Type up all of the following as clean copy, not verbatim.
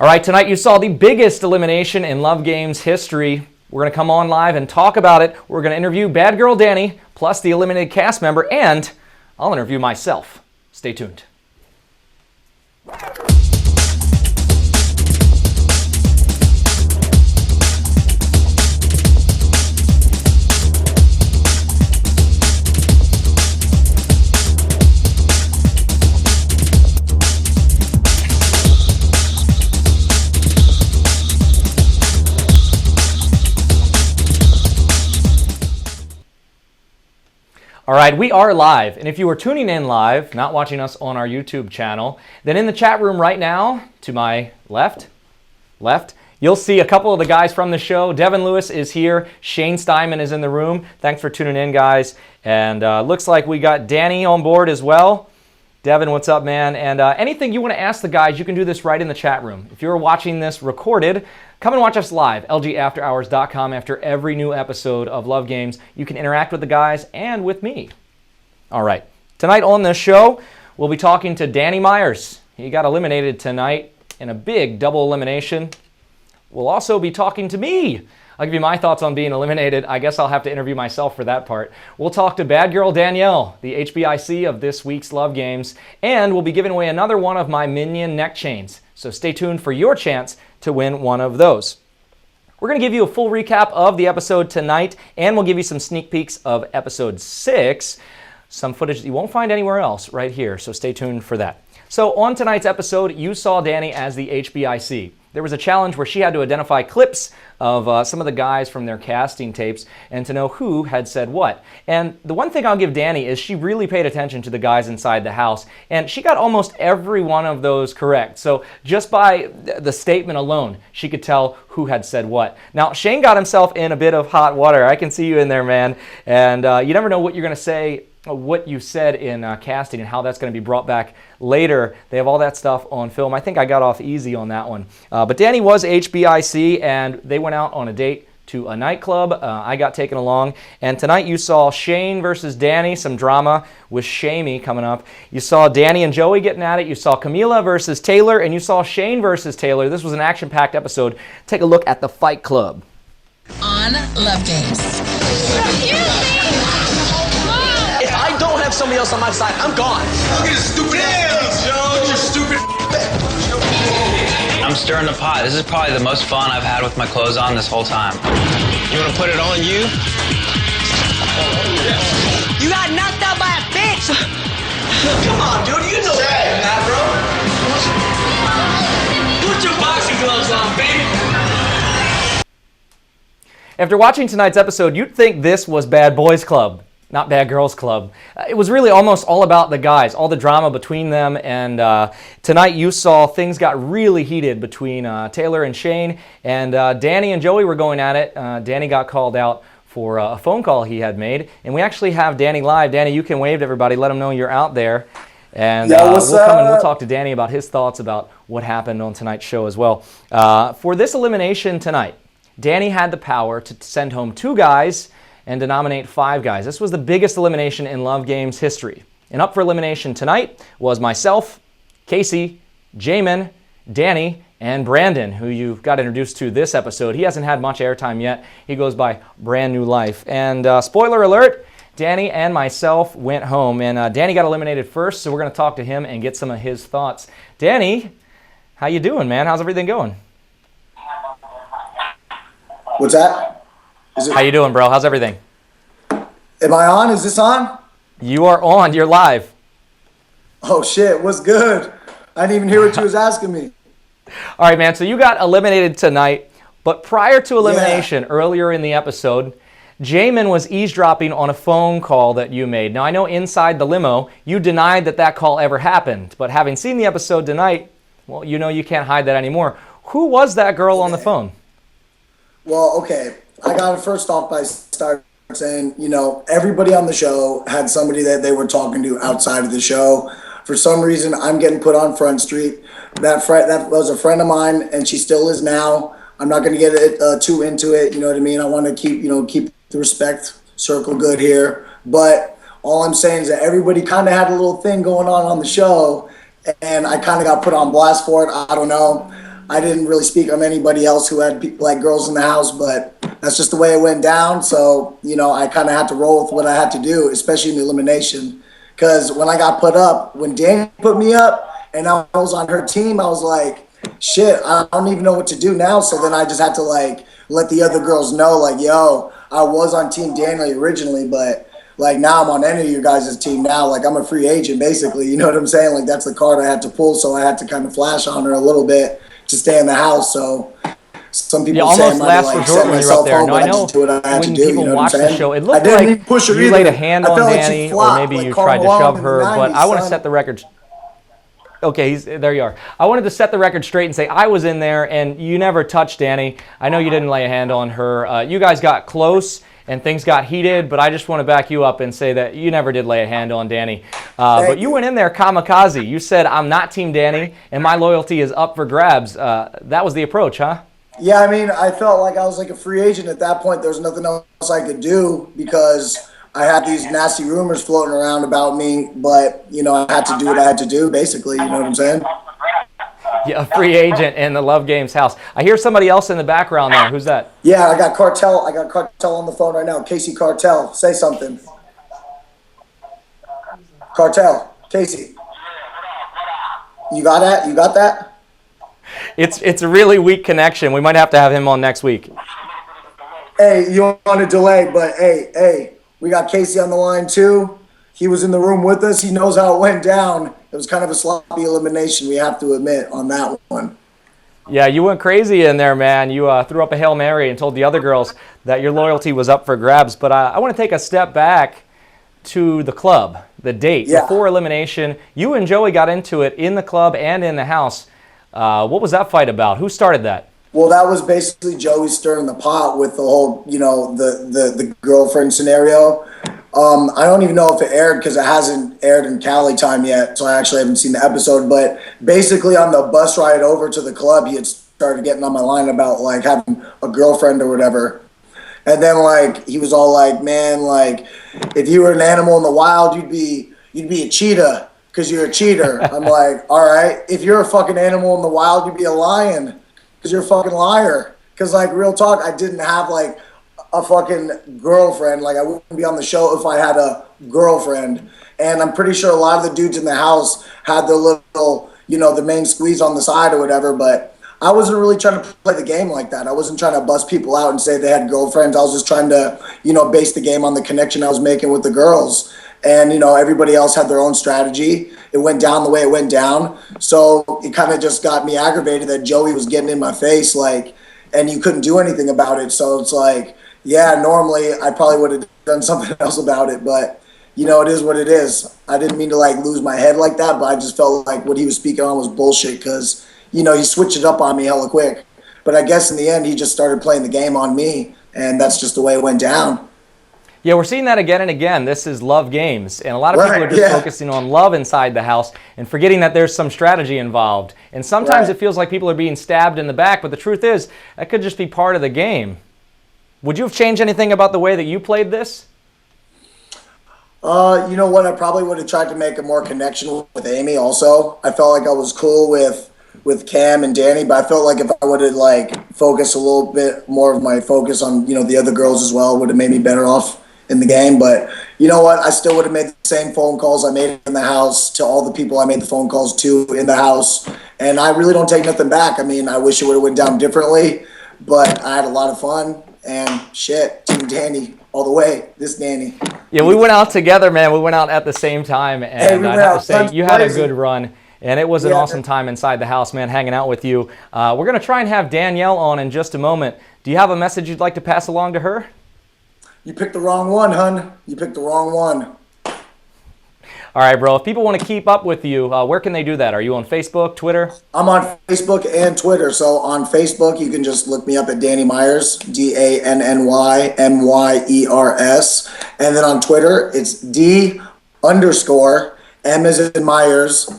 All right, tonight you saw the biggest elimination in Love Games history. We're going to come on live and talk about it. We're going to interview Bad Girl Dani, plus the eliminated cast member, and I'll interview myself. Stay tuned. All right, we are live, and if you are tuning in live, not watching us on our YouTube channel, then in the chat room right now, to my left, you'll see a couple of the guys from the show. Devin Lewis is here. Shane Steinman is in the room. Thanks for tuning in, guys. And looks like we got Dani on board as well. Devin, what's up, man? And anything you want to ask the guys, you can do this right in the chat room. If you're watching this recorded, come and watch us live, LGAfterHours.com. After every new episode of Love Games, you can interact with the guys and with me. All right. Tonight on the show, we'll be talking to Dani Myers. He got eliminated tonight in a big double elimination. We'll also be talking to me. I'll give you my thoughts on being eliminated. I guess I'll have to interview myself for that part. We'll talk to Bad Girl Danielle, the HBIC of this week's Love Games, and we'll be giving away another one of my Minion neck chains. So stay tuned for your chance to win one of those. We're going to give you a full recap of the episode tonight, and we'll give you some sneak peeks of episode 6, some footage that you won't find anywhere else right here, so stay tuned for that. So on tonight's episode, you saw Dani as the HBIC. There was a challenge where she had to identify clips of some of the guys from their casting tapes and to know who had said what. And the one thing I'll give Dani is she really paid attention to the guys inside the house, and she got almost every one of those correct. So just by the statement alone, she could tell who had said what. Now, Shane got himself in a bit of hot water. I can see you in there, man. And you never know what you're going to say, what you said in casting and how that's going to be brought back later. They have all that stuff on film. I think I got off easy on that one. But Dani was HBIC, and they went out on a date to a nightclub. I got taken along. And tonight you saw Shane versus Dani, some drama with Shamey coming up. You saw Dani and Joey getting at it. You saw Camila versus Taylor, and you saw Shane versus Taylor. This was an action-packed episode. Take a look at the Fight Club. On Love Games. If I don't have somebody else on my side, I'm gone. Look at his stupid ass, Joe. You're stupid. I'm stirring the pot. This is probably the most fun I've had with my clothes on this whole time. You want to put it on you? You got knocked out by a bitch. Come on, dude. You know that, bro. Put your boxing gloves on, baby. After watching tonight's episode, you'd think this was Bad Boys Club, not Bad Girls Club. It was really almost all about the guys, all the drama between them, and tonight you saw things got really heated between Taylor and Shane, and Dani and Joey were going at it. Dani got called out for a phone call he had made, and we actually have Dani live. Dani, you can wave to everybody, let them know you're out there, and we'll come and we'll talk to Dani about his thoughts about what happened on tonight's show as well. For this elimination tonight, Dani had the power to send home 2 guys and to nominate 5 guys. This was the biggest elimination in Love Games history. And up for elimination tonight was myself, Casey, Jamin, Dani, and Brandon, who you got introduced to this episode. He hasn't had much airtime yet. He goes by Brand New Life. And spoiler alert, Dani and myself went home. And Dani got eliminated first, so we're going to talk to him and get some of his thoughts. Dani, how you doing, man? How's everything going? What's that? How you doing, bro? How's everything? Am I on? Is this on? You are on. You're live. Oh, shit. What's good? I didn't even hear what you was asking me. All right, man. So you got eliminated tonight, but prior to elimination, earlier in the episode, Jamin was eavesdropping on a phone call that you made. Now, I know inside the limo, you denied that that call ever happened, but having seen the episode tonight, well, you know you can't hide that anymore. Who was that girl on the phone? Well, okay. I got to first off by start saying, you know, everybody on the show had somebody that they were talking to outside of the show. For some reason, I'm getting put on Front Street. That was a friend of mine, and she still is now. I'm not going to get it too into it. You know what I mean? I want to keep the respect circle good here. But all I'm saying is that everybody kind of had a little thing going on the show, and I kind of got put on blast for it. I don't know. I didn't really speak on anybody else who had like girls in the house, but that's just the way it went down. So, you know, I kind of had to roll with what I had to do, especially in the elimination. Because when I got put up, when Dani put me up and I was on her team, I was like, shit, I don't even know what to do now. So then I just had to like let the other girls know, like, yo, I was on Team Danielle originally, but like now I'm on any of you guys' team now. Like I'm a free agent basically, you know what I'm saying? Like that's the card I had to pull, so I had to kind of flash on her a little bit to stay in the house. So some people say I almost might last like resort set when you're up myself there. home, No, but I I know just do what I had to when do, people you know what I'm watch the saying? show, it I looked didn't like even push her you either. laid a hand I on felt like she Dani, or flopped, maybe like you Karl tried to Malone shove in the her, but 90s, I want to son. set the record. Okay, there you are. I wanted to set the record straight and say I was in there, and you never touched Dani. I know you didn't lay a hand on her. You guys got close, and things got heated, but I just want to back you up and say that you never did lay a hand on Dani. But you went in there kamikaze. You said, I'm not Team Dani, and my loyalty is up for grabs. That was the approach, huh? Yeah, I mean, I felt like I was like a free agent at that point. There was nothing else I could do because I had these nasty rumors floating around about me. But, you know, I had to do what I had to do, basically. You know what I'm saying? Yeah, a free agent in the Love Games house. I hear somebody else in the background there. Who's that? Yeah, I got Cartel. I got Cartel on the phone right now. Casey Cartel, say something. Cartel, Casey. You got that? You got that? It's a really weak connection. We might have to have him on next week. Hey, you on a delay, but hey, we got Casey on the line too. He was in the room with us. He knows how it went down. It was kind of a sloppy elimination, we have to admit, on that one. Yeah, you went crazy in there, man. You threw up a Hail Mary and told the other girls that your loyalty was up for grabs. But I want to take a step back to the club, the date. Yeah. Before elimination, you and Joey got into it in the club and in the house. What was that fight about? Who started that? Well, that was basically Joey stirring the pot with the whole, you know, the girlfriend scenario. I don't even know if it aired because it hasn't aired in Cali time yet, so I actually haven't seen the episode. But basically, on the bus ride over to the club, he had started getting on my line about like having a girlfriend or whatever. And then like he was all like, "Man, like if you were an animal in the wild, you'd be a cheetah because you're a cheater." I'm like, "All right, if you're a fucking animal in the wild, you'd be a lion because you're a fucking liar." Because like real talk, I didn't have like a fucking girlfriend. Like I wouldn't be on the show if I had a girlfriend. And I'm pretty sure a lot of the dudes in the house had their little, you know, the main squeeze on the side or whatever. But I wasn't really trying to play the game like that. I wasn't trying to bust people out and say they had girlfriends. I was just trying to, you know, base the game on the connection I was making with the girls. And, you know, everybody else had their own strategy. It went down the way it went down. So it kind of just got me aggravated that Joey was getting in my face, like, and you couldn't do anything about it. So it's like, yeah, normally I probably would have done something else about it, but you know, it is what it is. I didn't mean to like lose my head like that, but I just felt like what he was speaking on was bullshit because, you know, he switched it up on me hella quick. But I guess in the end, he just started playing the game on me, and that's just the way it went down. Yeah, we're seeing that again and again. This is Love Games, and a lot of people are just focusing on love inside the house and forgetting that there's some strategy involved. And sometimes it feels like people are being stabbed in the back, but the truth is that could just be part of the game. Would you have changed anything about the way that you played this? You know what? I probably would have tried to make a more connection with Amy also. I felt like I was cool with Cam and Dani, but I felt like if I would have like focused a little bit more of my focus on, you know, the other girls as well, would have made me better off in the game. But you know what? I still would have made the same phone calls I made in the house to all the people I made the phone calls to in the house. And I really don't take nothing back. I mean, I wish it would have went down differently, but I had a lot of fun. And shit, Team Dani all the way. This Dani. Yeah, we went out together, man. We went out at the same time, and I have to say, you had a good run, and it was an awesome time inside the house, man, hanging out with you. We're going to try and have Danielle on in just a moment. Do you have a message you'd like to pass along to her? You picked the wrong one, hun. You picked the wrong one. All right, bro. If people want to keep up with you, where can they do that? Are you on Facebook, Twitter? I'm on Facebook and Twitter. So on Facebook, you can just look me up at Dani Myers, DANNY MYERS. And then on Twitter, it's D_, M as in Myers,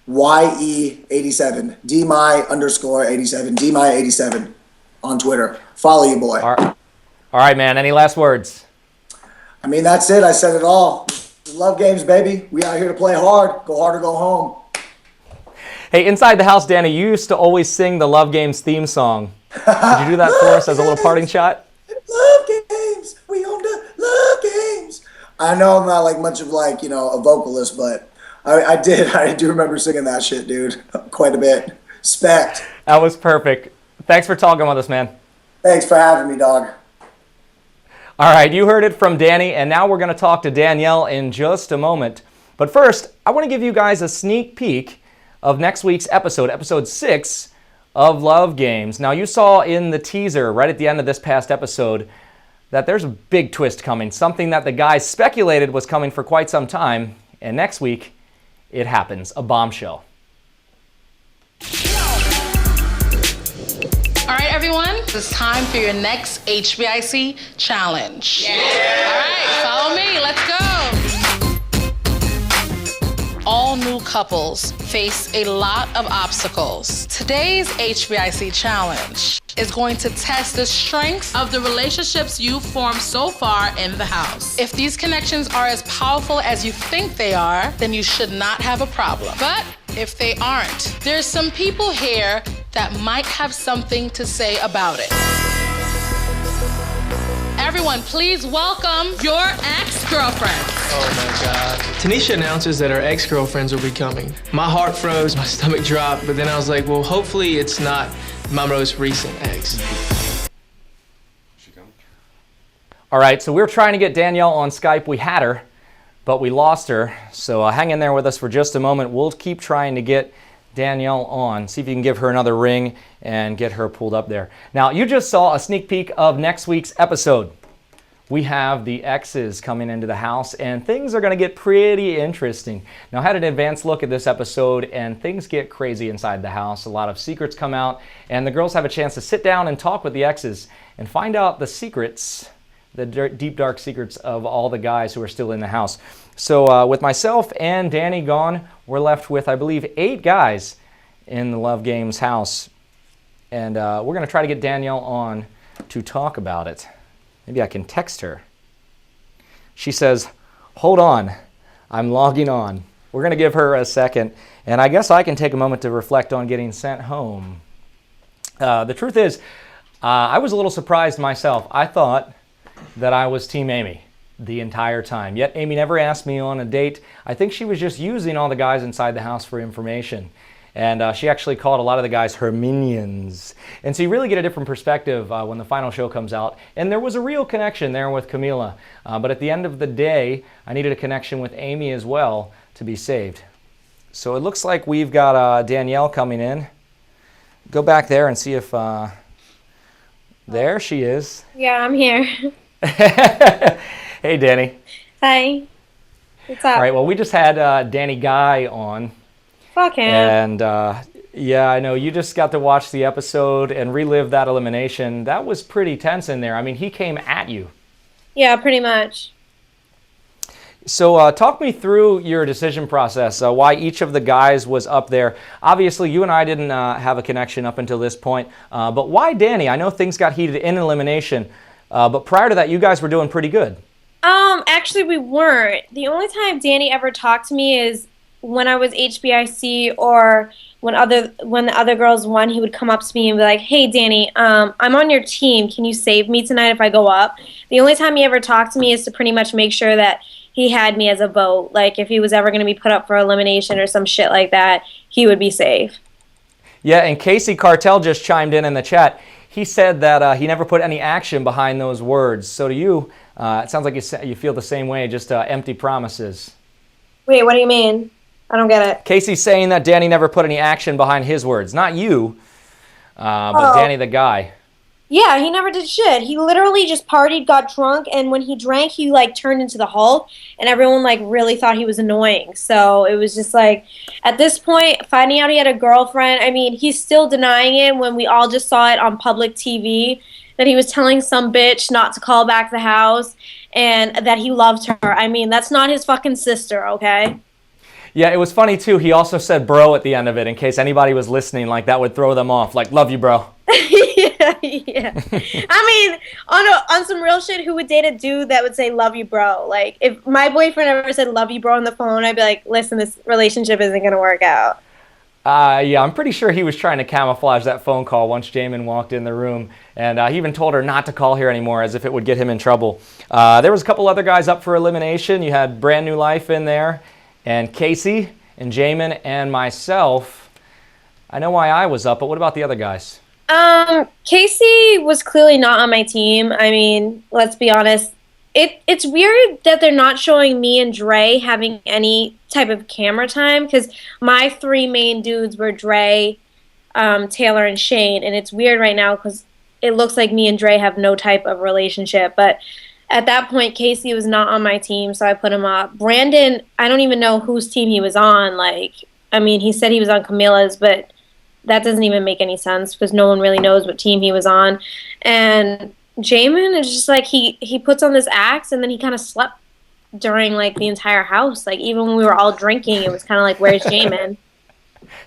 YE87. DMY_87. DMY87 on Twitter. Follow you, boy. All right, man. Any last words? I mean, that's it. I said it all. Love Games, baby. We out here to play hard. Go hard or go home. Hey, inside the house, Dani, you used to always sing the Love Games theme song. Could you do that for us as a little parting shot? Love games. We own the love games. I know I'm not like much of like, you know, a vocalist, but I do remember singing that shit, dude, quite a bit. Spect. That was perfect. Thanks for talking with us, man. Thanks for having me, dog. All right, you heard it from Dani, and now we're going to talk to Danielle in just a moment. But first, I want to give you guys a sneak peek of next week's episode, episode 6 of Love Games. Now, you saw in the teaser right at the end of this past episode that there's a big twist coming, something that the guys speculated was coming for quite some time, and next week, it happens, a bombshell. All right, everyone, it's time for your next HBIC challenge. Yeah. All right, follow me. Let's go. All new couples face a lot of obstacles. Today's HBIC challenge is going to test the strength of the relationships you've formed so far in the house. If these connections are as powerful as you think they are, then you should not have a problem. But if they aren't, there's some people here that might have something to say about it. Everyone, please welcome your ex-girlfriend. Oh my God. Tanisha announces that her ex-girlfriends will be coming. My heart froze, my stomach dropped, but then I was like, well, hopefully it's not my most recent ex. All right, so we're trying to get Danielle on Skype. We had her, but we lost her. So hang in there with us for just a moment. We'll keep trying to get Danielle on. See if you can give her another ring and get her pulled up there. Now, you just saw a sneak peek of next week's episode. We have the exes coming into the house, and things are going to get pretty interesting. Now, I had an advanced look at this episode, and things get crazy inside the house. A lot of secrets come out, and the girls have a chance to sit down and talk with the exes and find out the secrets, the deep, dark secrets of all the guys who are still in the house. So with myself and Dani gone, we're left with, I believe, 8 guys in the Love Games house. And we're going to try to get Danielle on to talk about it. Maybe I can text her. She says, hold on, I'm logging on. We're going to give her a second. And I guess I can take a moment to reflect on getting sent home. The truth is, I was a little surprised myself. I thought that I was Team Amy the entire time. Yet Amy never asked me on a date. I think she was just using all the guys inside the house for information. And she actually called a lot of the guys her minions. And so you really get a different perspective when the final show comes out. And there was a real connection there with Camila. But at the end of the day, I needed a connection with Amy as well to be saved. So it looks like we've got Danielle coming in. Go back there and see if... there she is. Yeah, I'm here. Hey, Dani. Hi. What's up? All right, well, we just had Danny Guy on. Fuck him. And, yeah, I know. You just got to watch the episode and relive that elimination. That was pretty tense in there. I mean, he came at you. Yeah, pretty much. So talk me through your decision process, why each of the guys was up there. Obviously, you and I didn't have a connection up until this point. But why Dani? I know things got heated in elimination. But prior to that, you guys were doing pretty good. Actually, we weren't. The only time Dani ever talked to me is when I was HBIC or when the other girls won, he would come up to me and be like, hey, Dani, I'm on your team. Can you save me tonight if I go up? The only time he ever talked to me is to pretty much make sure that he had me as a vote. Like, if he was ever going to be put up for elimination or some shit like that, he would be safe. Yeah, and Casey Cartel just chimed in the chat. He said that he never put any action behind those words. So to you, it sounds like you feel the same way, just empty promises. Wait, what do you mean? I don't get it. Casey's saying that Dani never put any action behind his words. Not you, but Dani the guy. Yeah, he never did shit. He literally just partied, got drunk, and when he drank, he, like, turned into the Hulk, and everyone, like, really thought he was annoying. So it was just, like, at this point, finding out he had a girlfriend, I mean, he's still denying it when we all just saw it on public TV, that he was telling some bitch not to call back the house, and that he loved her. I mean, that's not his fucking sister, okay? Yeah, it was funny, too. He also said bro at the end of it, in case anybody was listening, like, that would throw them off. Like, love you, bro. Yeah. I mean, on some real shit, who would date a dude that would say love you, bro? Like, if my boyfriend ever said love you, bro, on the phone, I'd be like, listen, this relationship isn't going to work out. Yeah, I'm pretty sure he was trying to camouflage that phone call once Jamin walked in the room. And he even told her not to call here anymore as if it would get him in trouble. There was a couple other guys up for elimination. You had Brand New Life in there, and Casey, and Jamin, and myself. I know why I was up, but what about the other guys? Casey was clearly not on my team. I mean, let's be honest. It's weird that they're not showing me and Dre having any type of camera time, because my three main dudes were Dre, Taylor, and Shane, and it's weird right now because it looks like me and Dre have no type of relationship. But at that point, Casey was not on my team, so I put him up. Brandon, I don't even know whose team he was on. Like, I mean, he said he was on Camilla's, but that doesn't even make any sense because no one really knows what team he was on. And Jamin is just like, he puts on this act and then he kind of slept during like the entire house. Like, even when we were all drinking, it was kind of like, where's Jamin?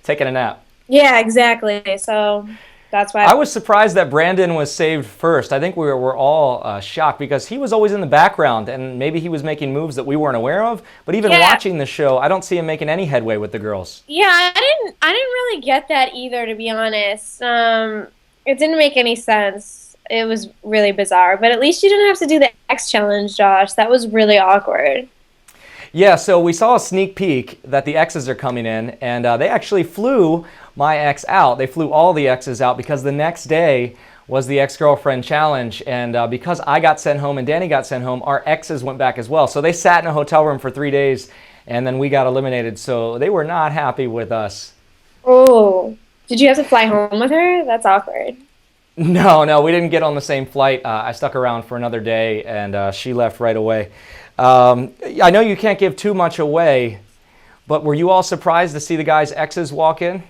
Taking a nap. Yeah, exactly. So that's why I was surprised that Brandon was saved first. I think we were all shocked because he was always in the background, and maybe he was making moves that we weren't aware of. But even watching the show, I don't see him making any headway with the girls. Yeah, I didn't really get that either, to be honest. It didn't make any sense. It was really bizarre. But at least you didn't have to do the X challenge, Josh. That was really awkward. Yeah, so we saw a sneak peek that the X's are coming in, and they actually flew my ex out. They flew all the X's out because the next day was the ex-girlfriend challenge, and because I got sent home and Dani got sent home, our exes went back as well. So they sat in a hotel room for 3 days, and then we got eliminated. So they were not happy with us. Oh, did you have to fly home with her? That's awkward. No, we didn't get on the same flight. I stuck around for another day, and she left right away. I know you can't give too much away, but were you all surprised to see the guys' exes walk in?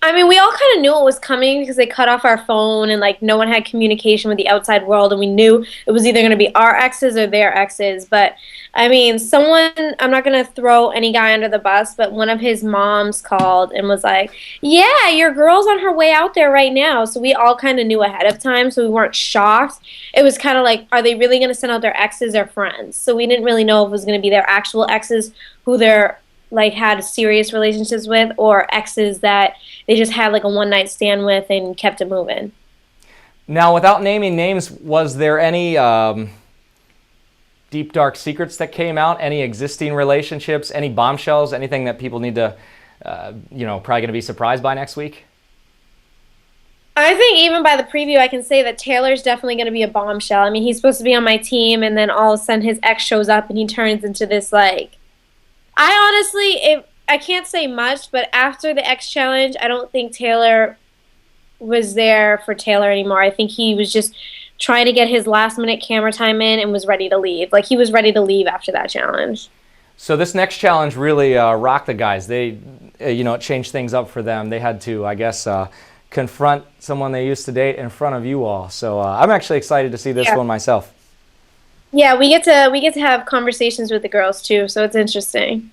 I mean, we all kind of knew it was coming because they cut off our phone and, like, no one had communication with the outside world, and we knew it was either going to be our exes or their exes. But, I mean, I'm not going to throw any guy under the bus, but one of his moms called and was like, yeah, your girl's on her way out there right now. So we all kind of knew ahead of time, so we weren't shocked. It was kind of like, are they really going to send out their exes or friends? So we didn't really know if it was going to be their actual exes who they're like had serious relationships with, or exes that they just had like a one-night stand with and kept it moving. Now, without naming names, was there any deep, dark secrets that came out? Any existing relationships? Any bombshells? Anything that people need to, probably going to be surprised by next week? I think even by the preview, I can say that Taylor's definitely going to be a bombshell. I mean, he's supposed to be on my team, and then all of a sudden his ex shows up and he turns into this, like... I can't say much, but after the X challenge, I don't think Taylor was there for Taylor anymore. I think he was just trying to get his last-minute camera time in and was ready to leave. Like, he was ready to leave after that challenge. So this next challenge really rocked the guys. They, it changed things up for them. They had to, I guess, confront someone they used to date in front of you all. So I'm actually excited to see this one myself. Yeah, we get to have conversations with the girls too, so it's interesting.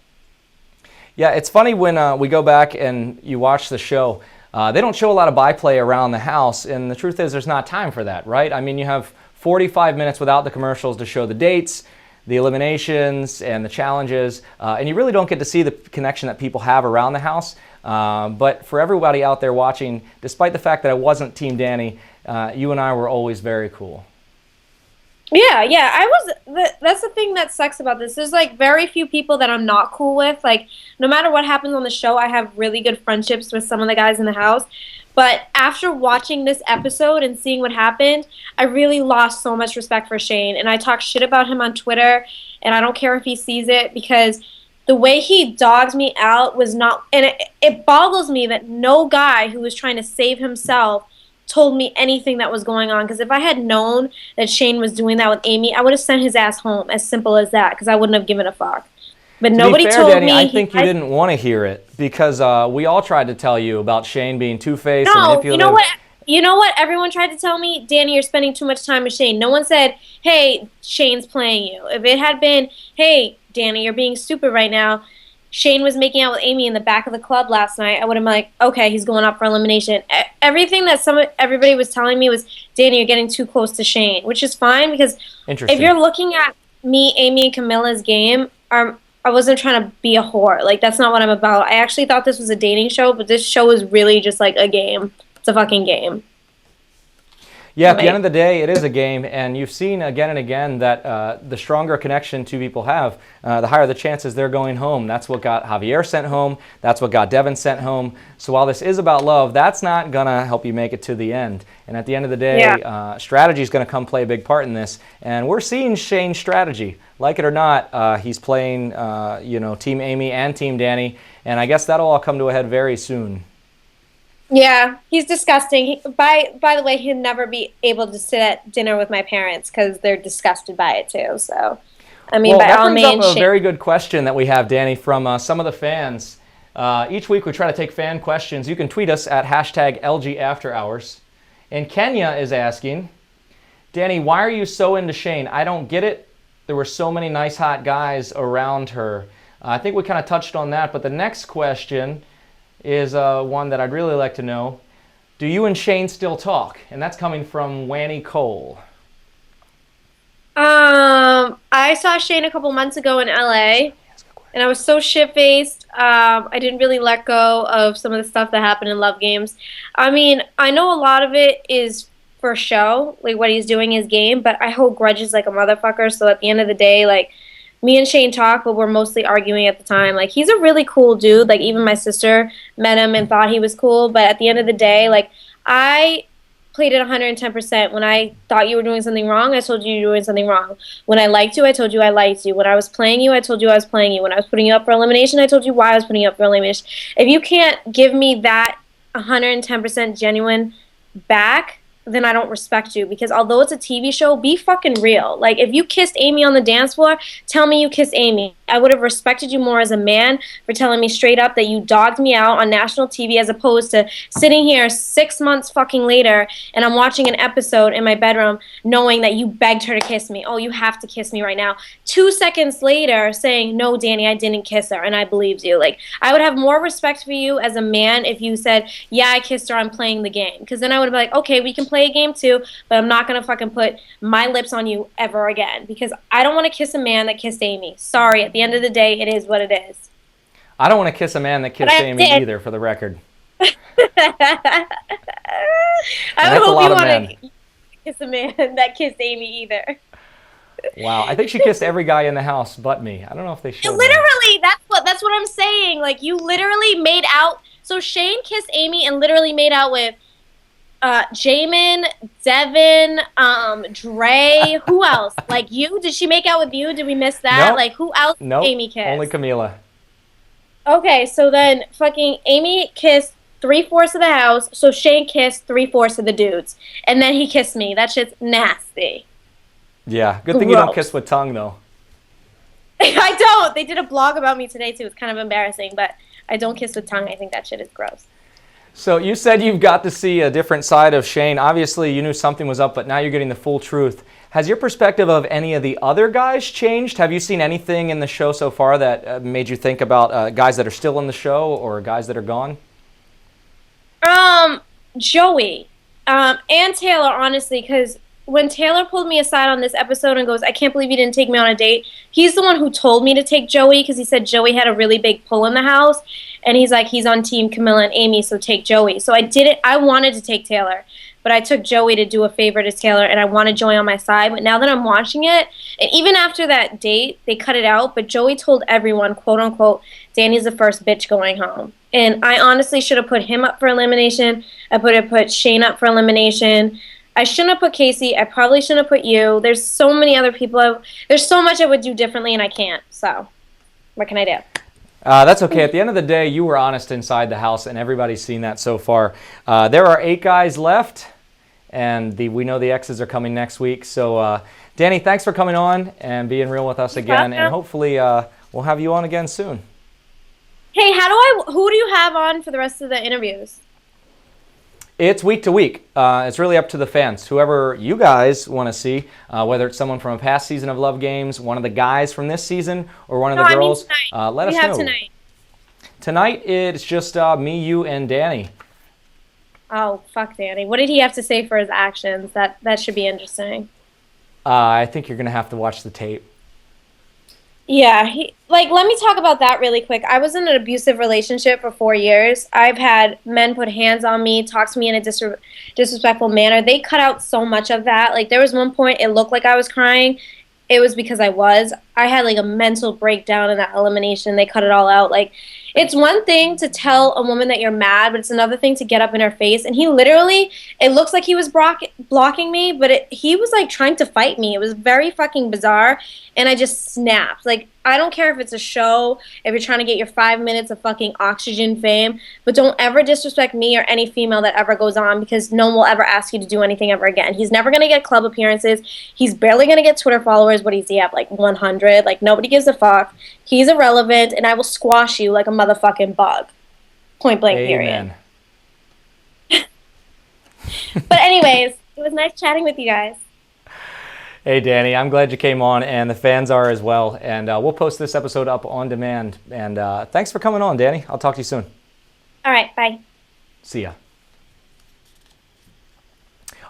Yeah, it's funny when we go back and you watch the show. They don't show a lot of byplay around the house, and the truth is there's not time for that, right? I mean, you have 45 minutes without the commercials to show the dates, the eliminations, and the challenges, and you really don't get to see the connection that people have around the house. But for everybody out there watching, despite the fact that I wasn't Team Dani, you and I were always very cool. Yeah, that's the thing that sucks about this. There's like very few people that I'm not cool with. Like, no matter what happens on the show, I have really good friendships with some of the guys in the house. But after watching this episode and seeing what happened, I really lost so much respect for Shane. And I talk shit about him on Twitter, and I don't care if he sees it, because the way he dogs me out was not... And it boggles me that no guy who was trying to save himself told me anything that was going on, because if I had known that Shane was doing that with Amy, I would have sent his ass home, as simple as that, because I wouldn't have given a fuck. But nobody told Dani, me. I think you didn't want to hear it, because we all tried to tell you about Shane being two-faced and manipulative. You know what everyone tried to tell me? Dani, you're spending too much time with Shane. No one said, hey, Shane's playing you. If it had been, hey, Dani, you're being stupid right now, Shane was making out with Amy in the back of the club last night, I would have been like, okay, he's going up for elimination. Everything that everybody was telling me was, Dani, you're getting too close to Shane, which is fine, because if you're looking at me, Amy, and Camilla's game, I wasn't trying to be a whore. Like, that's not what I'm about. I actually thought this was a dating show, but this show is really just like a game. It's a fucking game. Yeah, at the end of the day, it is a game, and you've seen again and again that the stronger a connection two people have, the higher the chances they're going home. That's what got Javier sent home. That's what got Devin sent home. So while this is about love, that's not going to help you make it to the end. And at the end of the day, strategy is going to come play a big part in this. And we're seeing Shane's strategy. Like it or not, he's playing Team Amy and Team Dani, and I guess that'll all come to a head very soon. Yeah, he's disgusting. By the way, he'll never be able to sit at dinner with my parents because they're disgusted by it too. So, I mean, by all means, that brings up a very good question that we have, Dani, from some of the fans. Each week we try to take fan questions. You can tweet us at #LGAfterHours. And Kenya is asking, Dani, why are you so into Shane? I don't get it. There were so many nice hot guys around her. I think we kind of touched on that, but the next question is one that I'd really like to know. Do you and Shane still talk? And that's coming from Wanny Cole. I saw Shane a couple months ago in LA, and I was so shit-faced. I didn't really let go of some of the stuff that happened in Love Games. I mean, I know a lot of it is for show, like what he's doing is game, but I hold grudges like a motherfucker, so at the end of the day, like, me and Shane talk, but we're mostly arguing at the time. Like, he's a really cool dude. Like, even my sister met him and thought he was cool. But at the end of the day, like, I played it 110%. When I thought you were doing something wrong, I told you you were doing something wrong. When I liked you, I told you I liked you. When I was playing you, I told you I was playing you. When I was putting you up for elimination, I told you why I was putting you up for elimination. If you can't give me that 110% genuine back, then I don't respect you, because although it's a TV show, be fucking real. Like, if you kissed Amy on the dance floor, tell me you kissed Amy. I would have respected you more as a man for telling me straight up that you dogged me out on national TV, as opposed to sitting here 6 months fucking later and I'm watching an episode in my bedroom knowing that you begged her to kiss me. Oh, you have to kiss me right now. 2 seconds later saying, no, Dani, I didn't kiss her, and I believed you. Like, I would have more respect for you as a man if you said, yeah, I kissed her, I'm playing the game. Because then I would be like, okay, we can play a game too, but I'm not going to fucking put my lips on you ever again, because I don't want to kiss a man that kissed Amy. Sorry, at the end of the day, it is what it is. I don't want to kiss a man that kissed Amy either, for the record. I hope you want to kiss a man that kissed Amy either. Wow, I think she kissed every guy in the house but me. I don't know if they showed literally, that's what I'm saying. Like, you literally made out. So Shane kissed Amy and literally made out with Jamin, Devin, Dre, who else? Like, you? Did she make out with you? Did we miss that? Nope. Like, who else Nope. Amy kissed? Only Camila. Okay, so then fucking Amy kissed 3/4 of the house, so Shane kissed 3/4 of the dudes. And then he kissed me. That shit's nasty. Yeah, good thing you don't kiss with tongue, though. I don't. They did a blog about me today, too. It's kind of embarrassing, but I don't kiss with tongue. I think that shit is gross. So you said you've got to see a different side of Shane. Obviously, you knew something was up, but now you're getting the full truth. Has your perspective of any of the other guys changed? Have you seen anything in the show so far that made you think about guys that are still in the show or guys that are gone? Joey and Taylor, honestly, because when Taylor pulled me aside on this episode and goes, I can't believe you didn't take me on a date, he's the one who told me to take Joey, because he said Joey had a really big pull in the house. And he's like, he's on team Camilla and Amy, so take Joey. So I wanted to take Taylor, but I took Joey to do a favor to Taylor, and I wanted Joey on my side. But now that I'm watching it, and even after that date, they cut it out, but Joey told everyone, quote unquote, Dani's the first bitch going home. And I honestly should have put him up for elimination. I put Shane up for elimination. I shouldn't have put Casey. I probably shouldn't have put you. There's so many other people. There's so much I would do differently, and I can't. So what can I do? That's okay. At the end of the day, you were honest inside the house, and everybody's seen that so far. There are 8 guys left, and we know the X's are coming next week. So, Dani, thanks for coming on and being real with us again, and hopefully we'll have you on again soon. Hey, who do you have on for the rest of the interviews? It's week to week. It's really up to the fans. Whoever you guys want to see, whether it's someone from a past season of Love Games, one of the guys from this season, or one of the girls, let us know. Tonight? Tonight, it's just me, you, and Dani. Oh, fuck Dani. What did he have to say for his actions? That should be interesting. I think you're going to have to watch the tape. Yeah, let me talk about that really quick. I was in an abusive relationship for 4 years. I've had men put hands on me, talk to me in a disrespectful manner. They cut out so much of that. Like there was one point it looked like I was crying. It was because I was. I had like a mental breakdown in that elimination. They cut it all out. Like it's one thing to tell a woman that you're mad, but it's another thing to get up in her face. And he literally, it looks like he was blocking me, but he was like trying to fight me. It was very fucking bizarre. And I just snapped. Like, I don't care if it's a show, if you're trying to get your 5 minutes of fucking oxygen fame, but don't ever disrespect me or any female that ever goes on because no one will ever ask you to do anything ever again. He's never going to get club appearances. He's barely going to get Twitter followers. What does he have? Like 100? Like, nobody gives a fuck. He's irrelevant, and I will squash you like a motherfucking bug. Point blank, Amen. period. But anyways, it was nice chatting with you guys. Hey, Dani, I'm glad you came on, and the fans are as well. And we'll post this episode up on demand. And thanks for coming on, Dani. I'll talk to you soon. All right, bye. See ya.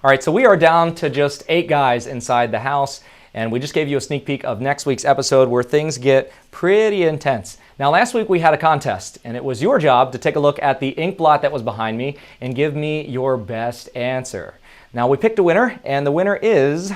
All right, so we are down to just 8 guys inside the house, and we just gave you a sneak peek of next week's episode where things get pretty intense. Now, last week we had a contest, and it was your job to take a look at the ink blot that was behind me and give me your best answer. Now, we picked a winner, and the winner is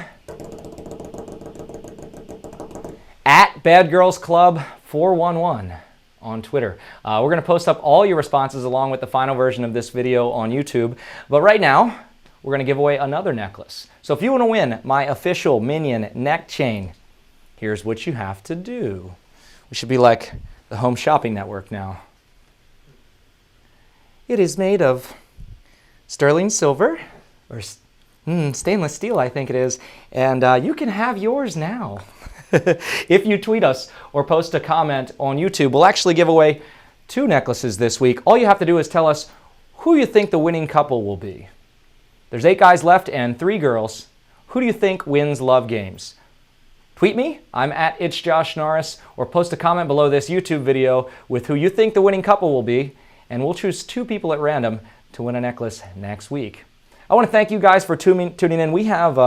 at Bad Girls Club 411 on Twitter. We're going to post up all your responses along with the final version of this video on YouTube. But right now, we're going to give away another necklace. So if you want to win my official Minion neck chain, here's what you have to do. We should be like the Home Shopping Network now. It is made of sterling silver, or stainless steel, I think it is. And you can have yours now. If you tweet us or post a comment on YouTube, we'll actually give away 2 necklaces this week. All you have to do is tell us who you think the winning couple will be. There's 8 guys left and 3 girls. Who do you think wins love games? Tweet me, I'm at Norris, or post a comment below this YouTube video with who you think the winning couple will be, and we'll choose 2 people at random to win a necklace next week. I want to thank you guys for tuning in. We have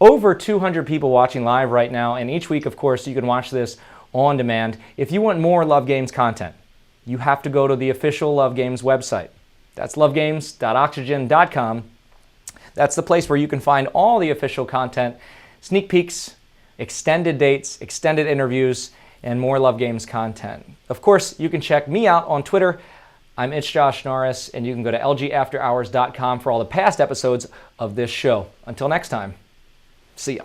over 200 people watching live right now, and each week, of course, you can watch this on demand. If you want more Love Games content, you have to go to the official Love Games website. That's lovegames.oxygen.com. That's the place where you can find all the official content, sneak peeks, extended dates, extended interviews, and more Love Games content. Of course, you can check me out on Twitter. I'm Norris, and you can go to LGAfterHours.com for all the past episodes of this show. Until next time, see ya.